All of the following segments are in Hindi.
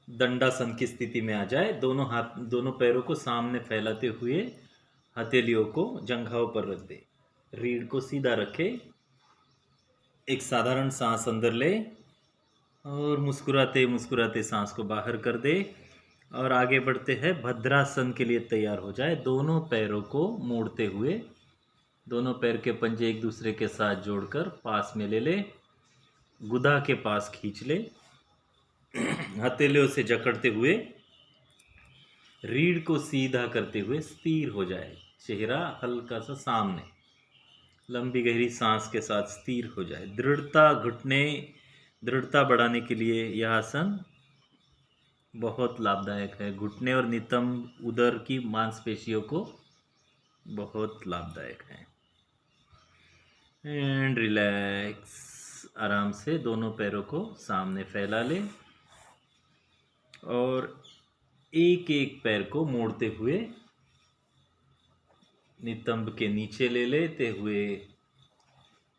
दंडासन की स्थिति में आ जाए। दोनों पैरों को सामने फैलाते हुए हथेलियों को जंघाओं पर रख दे। रीढ़ को सीधा रखे। एक साधारण सांस अंदर ले और मुस्कुराते मुस्कुराते सांस को बाहर कर दे और आगे बढ़ते हैं। भद्रासन के लिए तैयार हो जाए। दोनों पैरों को मोड़ते हुए दोनों पैर के पंजे एक दूसरे के साथ जोड़कर पास में ले ले। गुदा के पास खींच ले। हथेलियों से जकड़ते हुए रीढ़ को सीधा करते हुए स्थिर हो जाए। चेहरा हल्का सा सामने, लंबी गहरी सांस के साथ स्थिर हो जाए। दृढ़ता बढ़ाने के लिए यह आसन बहुत लाभदायक है। घुटने और नितंब उदर की मांसपेशियों को बहुत लाभदायक है। And relax. आराम से दोनों पैरों को सामने फैला ले और एक एक पैर को मोड़ते हुए नितंब के नीचे ले लेते हुए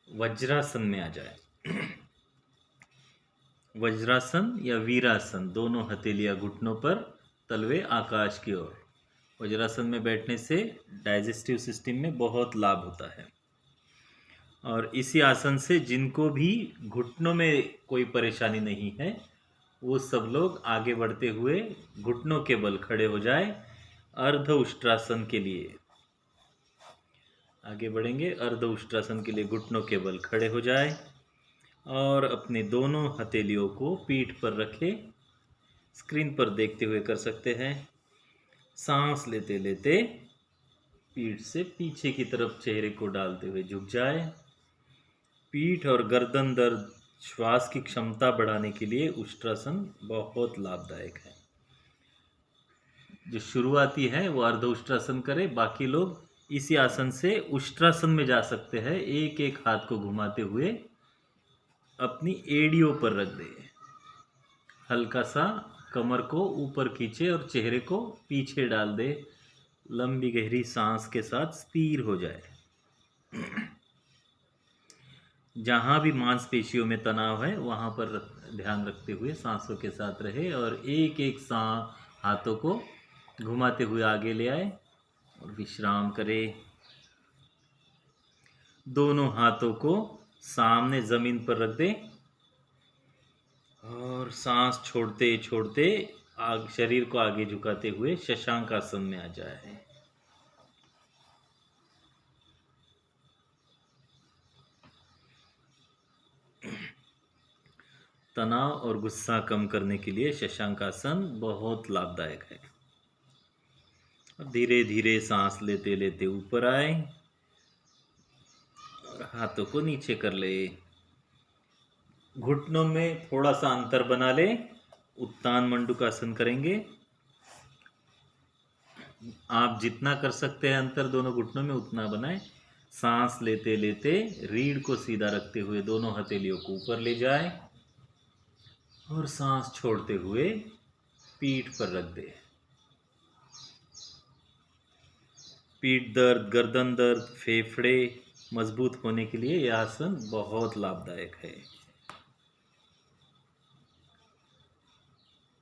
वज्रासन में आ जाए। वज्रासन या वीरासन, दोनों हथेलियां घुटनों पर, तलवे आकाश की ओर। वज्रासन में बैठने से डाइजेस्टिव सिस्टम में बहुत लाभ होता है। और इसी आसन से जिनको भी घुटनों में कोई परेशानी नहीं है वो सब लोग आगे बढ़ते हुए घुटनों के बल खड़े हो जाए। अर्ध उष्ट्रासन के लिए आगे बढ़ेंगे। अर्ध उष्ट्रासन के लिए घुटनों के बल खड़े हो जाए और अपने दोनों हथेलियों को पीठ पर रखे। स्क्रीन पर देखते हुए कर सकते हैं। सांस लेते लेते पीठ से पीछे की तरफ चेहरे को डालते हुए झुक जाए। पीठ और गर्दन दर्द श्वास की क्षमता बढ़ाने के लिए उष्ट्रासन बहुत लाभदायक है। जो शुरुआती है वो अर्ध उष्ट्रासन करे। बाकी लोग इसी आसन से उष्ट्रासन में जा सकते हैं। एक एक हाथ को घुमाते हुए अपनी एड़ियों पर रख दे। हल्का सा कमर को ऊपर खींचे और चेहरे को पीछे डाल दे। लंबी गहरी सांस के साथ स्थिर हो जाए। जहाँ भी मांसपेशियों में तनाव है वहाँ पर ध्यान रखते हुए सांसों के साथ रहे और एक एक हाथों को घुमाते हुए आगे ले आए और विश्राम करे। दोनों हाथों को सामने ज़मीन पर रख दे और सांस छोड़ते छोड़ते शरीर को आगे झुकाते हुए शशांक आसन में आ जाए। तनाव और गुस्सा कम करने के लिए शशांक आसन बहुत लाभदायक है। धीरे धीरे सांस लेते लेते ऊपर आए और हाथों को नीचे कर ले। घुटनों में थोड़ा सा अंतर बना ले। उत्तान मंडूकासन करेंगे। आप जितना कर सकते हैं अंतर दोनों घुटनों में उतना बनाएं। सांस लेते लेते रीढ़ को सीधा रखते हुए दोनों हथेलियों को ऊपर ले जाए और सांस छोड़ते हुए पीठ पर रख दे। पीठ दर्द, गर्दन दर्द, फेफड़े मजबूत होने के लिए यह आसन बहुत लाभदायक है।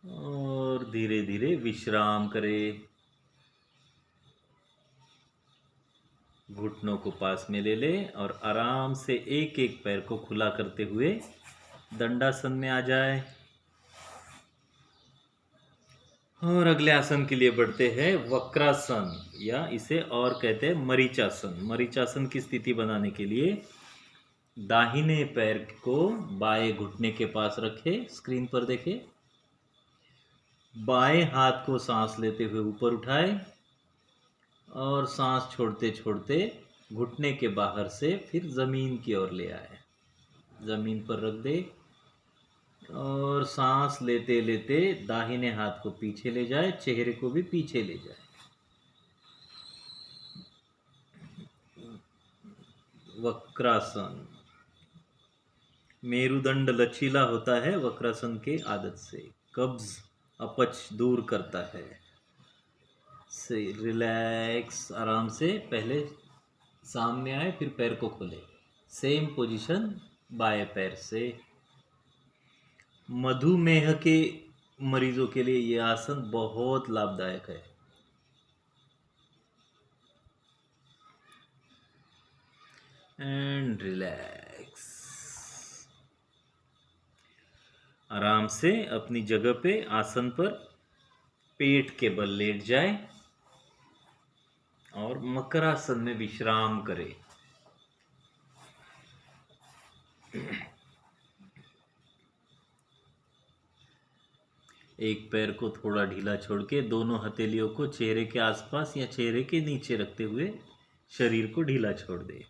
और धीरे धीरे विश्राम करें। घुटनों को पास में ले ले और आराम से एक एक पैर को खुला करते हुए दंडासन में आ जाए। और अगले आसन के लिए बढ़ते हैं वक्रासन, या इसे और कहते हैं मरीचासन। मरीचासन की स्थिति बनाने के लिए दाहिने पैर को बाएं घुटने के पास रखे। स्क्रीन पर देखें। बाएं हाथ को सांस लेते हुए ऊपर उठाए और सांस छोड़ते छोड़ते घुटने के बाहर से फिर ज़मीन की ओर ले आए। ज़मीन पर रख दे और सांस लेते लेते दाहिने हाथ को पीछे ले जाए, चेहरे को भी पीछे ले जाए। वक्रासन। मेरुदंड लचीला होता है वक्रासन के आदत से। कब्ज अपच दूर करता है। से रिलैक्स। आराम से पहले सामने आए फिर पैर को खोले। सेम पोजीशन बाएं पैर से। मधुमेह के मरीजों के लिए ये आसन बहुत लाभदायक है। And relax. आराम से अपनी जगह पे आसन पर पेट के बल लेट जाए और मकरासन में विश्राम करें। एक पैर को थोड़ा ढीला छोड़ के दोनों हथेलियों को चेहरे के आसपास या चेहरे के नीचे रखते हुए शरीर को ढीला छोड़ दे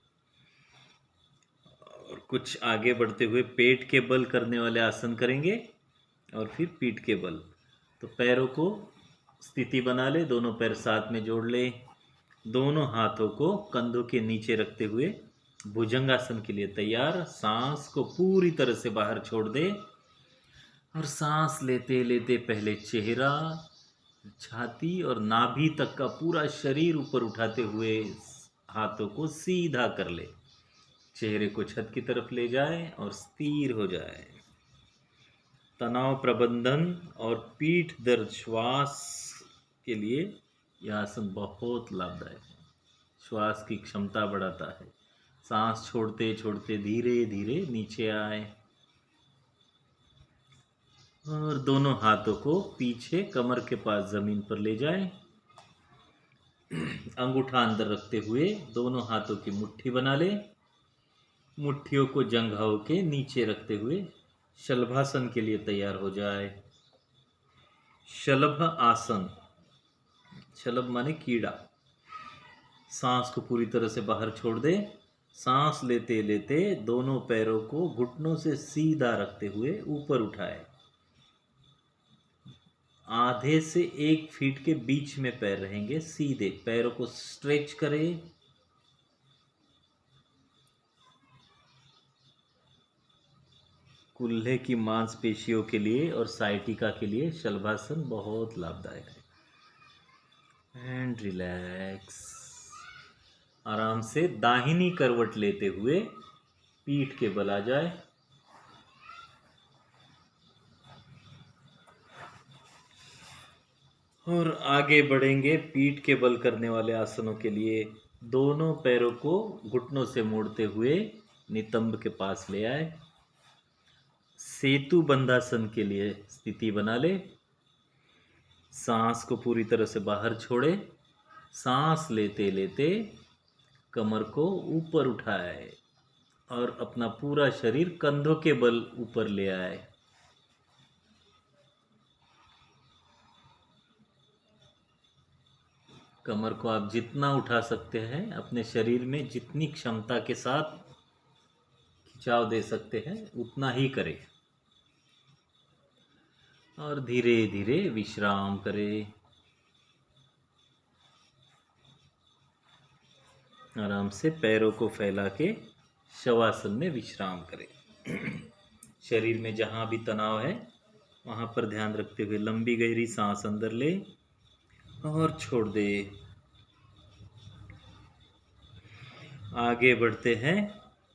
और कुछ आगे बढ़ते हुए पेट के बल करने वाले आसन करेंगे और फिर पीठ के बल। तो पैरों को स्थिति बना ले, दोनों पैर साथ में जोड़ ले, दोनों हाथों को कंधों के नीचे रखते हुए भुजंगासन के लिए तैयार। सांस को पूरी तरह से बाहर छोड़ दे और सांस लेते लेते पहले चेहरा, छाती और नाभि तक का पूरा शरीर ऊपर उठाते हुए हाथों को सीधा कर ले। चेहरे को छत की तरफ ले जाए और स्थिर हो जाए। तनाव प्रबंधन और पीठ दर्द श्वास के लिए यह आसन बहुत लाभदायक है। श्वास की क्षमता बढ़ाता है। सांस छोड़ते छोड़ते धीरे धीरे नीचे आए और दोनों हाथों को पीछे कमर के पास जमीन पर ले जाए। अंगूठा अंदर रखते हुए दोनों हाथों की मुट्ठी बना ले। मुट्ठियों को जंघाओं के नीचे रखते हुए शलभासन के लिए तैयार हो जाए। शलभ आसन, शलभ माने कीड़ा। सांस को पूरी तरह से बाहर छोड़ दे। सांस लेते लेते दोनों पैरों को घुटनों से सीधा रखते हुए ऊपर उठाए। आधे से 1 फीट के बीच में पैर रहेंगे सीधे। पैरों को स्ट्रेच करें। कूल्हे की मांसपेशियों के लिए और साइटिका के लिए शलभासन बहुत लाभदायक है। And relax. आराम से दाहिनी करवट लेते हुए पीठ के बल आ जाए। और आगे बढ़ेंगे पीठ के बल करने वाले आसनों के लिए। दोनों पैरों को घुटनों से मोड़ते हुए नितंब के पास ले आए। सेतु बंधासन के लिए स्थिति बना ले। सांस को पूरी तरह से बाहर छोड़े। सांस लेते लेते कमर को ऊपर उठाए और अपना पूरा शरीर कंधों के बल ऊपर ले आए। कमर को आप जितना उठा सकते हैं, अपने शरीर में जितनी क्षमता के साथ खिंचाव दे सकते हैं उतना ही करें और धीरे धीरे विश्राम करें। आराम से पैरों को फैला के शवासन में विश्राम करें। शरीर में जहाँ भी तनाव है वहाँ पर ध्यान रखते हुए लंबी गहरी सांस अंदर ले और छोड़ दे। आगे बढ़ते हैं।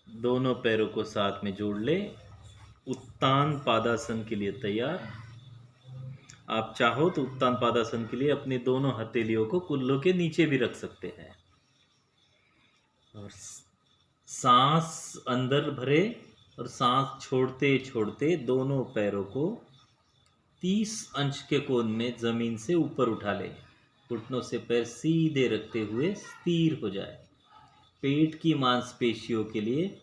दोनों पैरों को साथ में जोड़ ले। उत्तान पादासन के लिए तैयार। आप चाहो तो उत्तान पादासन के लिए अपने दोनों हथेलियों को कुल्लों के नीचे भी रख सकते हैं और सांस अंदर भरे और सांस छोड़ते छोड़ते दोनों पैरों को 30 अंश के कोण में जमीन से ऊपर उठा ले। घुटनों से पैर सीधे रखते हुए स्थिर हो जाए। पेट की मांसपेशियों के लिए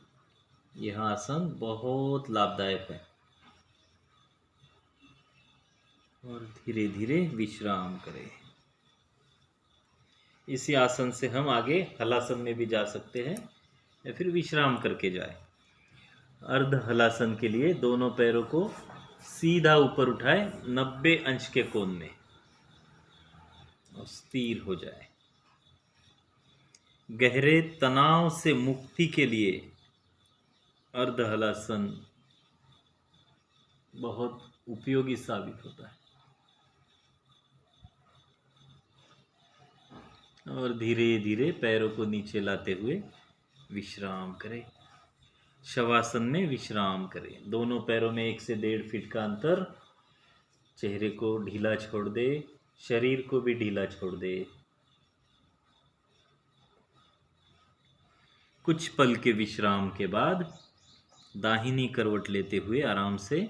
यह आसन बहुत लाभदायक है। और धीरे धीरे विश्राम करें। इसी आसन से हम आगे हलासन में भी जा सकते हैं या फिर विश्राम करके जाए। अर्ध हलासन के लिए दोनों पैरों को सीधा ऊपर उठाए 90 अंश के कोण में और स्थिर हो जाए। गहरे तनाव से मुक्ति के लिए अर्ध हलासन बहुत उपयोगी साबित होता है। और धीरे धीरे पैरों को नीचे लाते हुए विश्राम करें। शवासन में विश्राम करें। दोनों पैरों में 1 से 1.5 फीट का अंतर। चेहरे को ढीला छोड़ दे, शरीर को भी ढीला छोड़ दे। कुछ पल के विश्राम के बाद दाहिनी करवट लेते हुए आराम से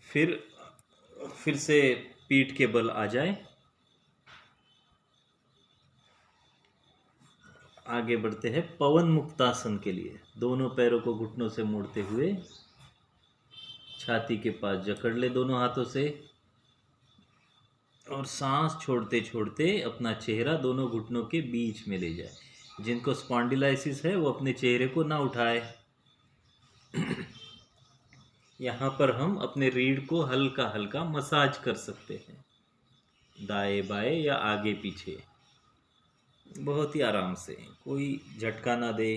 फिर से पीठ के बल आ जाए। आगे बढ़ते हैं पवन मुक्तासन के लिए। दोनों पैरों को घुटनों से मोड़ते हुए छाती के पास जकड़ ले दोनों हाथों से, और सांस छोड़ते छोड़ते अपना चेहरा दोनों घुटनों के बीच में ले जाए। जिनको स्पॉन्डिलाइसिस है वो अपने चेहरे को ना उठाए। यहाँ पर हम अपने रीढ़ को हल्का हल्का मसाज कर सकते हैं, दाएं बाएं या आगे पीछे, बहुत ही आराम से, कोई झटका ना दे।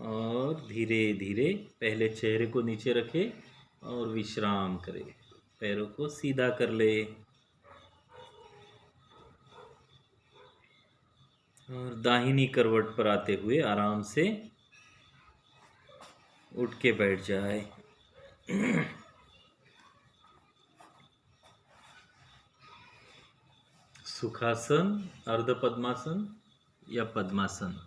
और धीरे धीरे पहले चेहरे को नीचे रखे और विश्राम करे। पैरों को सीधा कर ले और दाहिनी करवट पर आते हुए आराम से उठ के बैठ जाए। सुखासन, अर्ध पद्मासन या पद्मासन।